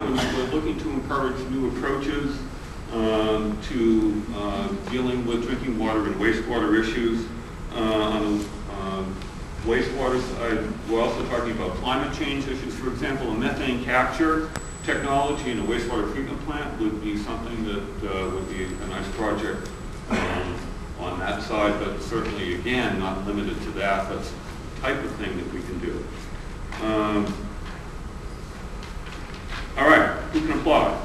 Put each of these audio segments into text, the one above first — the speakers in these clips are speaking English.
We're looking to encourage new approaches to dealing with drinking water and wastewater issues. On the wastewater side, we're also talking about climate change issues. For example, a methane capture technology in a wastewater treatment plant would be something that would be a nice project on that side, but certainly, again, not limited to that. That's the type of thing that we can do. All right, who can apply?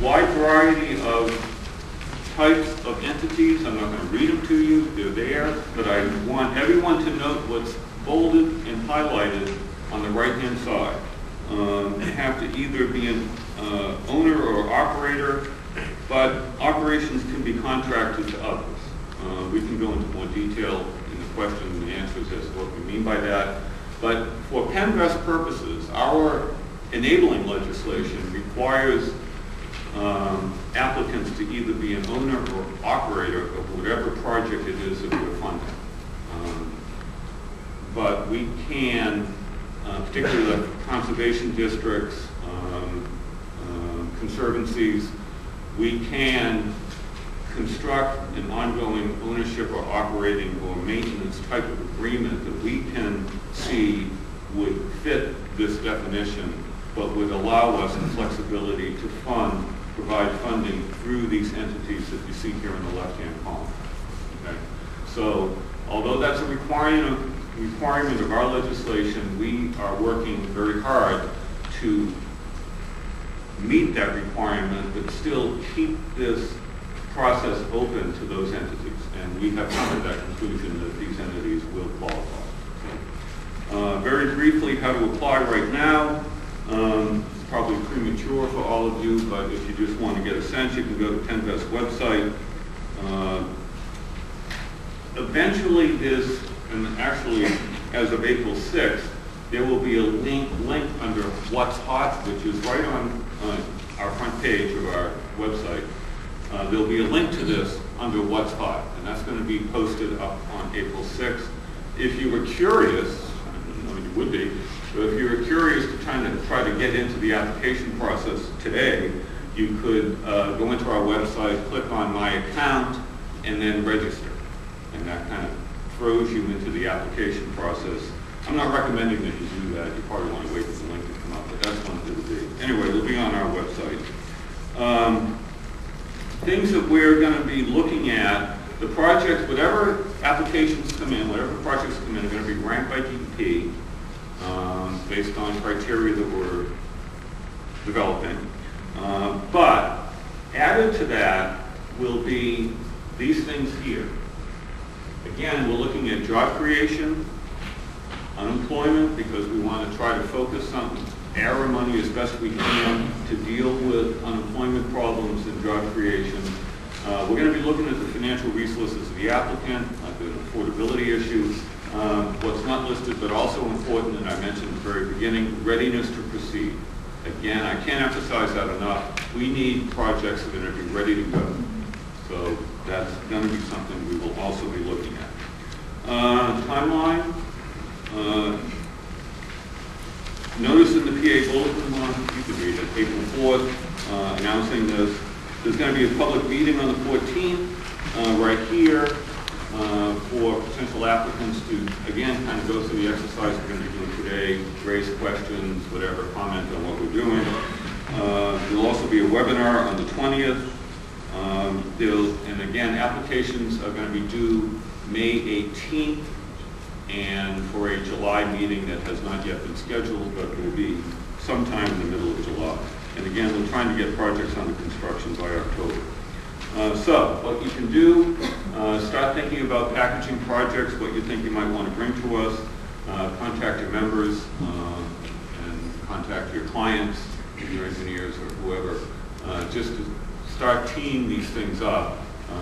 Wide variety of types of entities. I'm not going to read them to you. They're there, but I want everyone to note what's bolded and highlighted on the right-hand side. They have to either be an owner or operator, but operations can be contracted to others. We can go into more detail in the question and the answers as to what we mean by that. But for PennVest purposes, our enabling legislation requires applicants to either be an owner or operator of whatever project it is that we're funding. But we can, particularly the conservation districts, conservancies, we can construct an ongoing ownership or operating or maintenance type of agreement that we can see would fit this definition, but would allow us the flexibility to provide funding through these entities that you see here in the left-hand column. Okay? So, although that's a requirement of our legislation, we are working very hard to meet that requirement, but still keep this process open to those entities. And we have come to that conclusion that these entities will qualify. So, very briefly, how to apply right now. It's probably premature for all of you, but if you just want to get a sense, you can go to PennVest's website. Eventually this, and actually as of April 6th, there will be a link under What's Hot, which is right on our front page of our website. There'll be a link to this under What's Hot, and that's going to be posted up on April 6th. If you were curious, I know you would be, but if you were curious to try to get into the application process today, you could go into our website, click on My Account, and then register. And that kind of throws you into the application process. I'm not recommending that you do that. You probably want to wait for the link to come up, but that's one it'll be. Anyway, it'll be on our website. Things that we're going to be looking at, the projects, whatever applications come in, whatever projects come in, are going to be ranked by DEP based on criteria that we're developing. But added to that will be these things here. Again, we're looking at job creation, unemployment, because we want to try to focus on our money as best we can to deal with unemployment problems and job creation. We're going to be looking at the financial resources of the applicant, like the affordability issue. What's not listed but also important, and I mentioned at the very beginning, readiness to proceed. Again, I can't emphasize that enough. We need projects that are going to be ready to go. So that's going to be something we will also be looking at. Timeline. Notice in the PA Bulletin, you can read it, April 4th, announcing this. There's going to be a public meeting on the 14th, right here, for potential applicants to, again, kind of go through the exercise we're going to be doing today, raise questions, whatever, comment on what we're doing. There'll also be a webinar on the 20th. And again, applications are going to be due May 18th, and for a July meeting that has not yet been scheduled, but will be sometime in the middle of July. And again, we're trying to get projects under construction by October. So what you can do, start thinking about packaging projects, what you think you might want to bring to us, contact your members, and contact your clients, your engineers, or whoever, just to start teeing these things up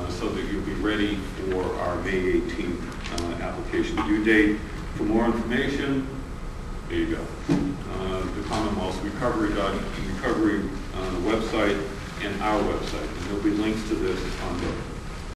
so that you'll be ready for our May 18th application due date. For more information, there you go. The Commonwealth's recovery website and our website. And there'll be links to this on the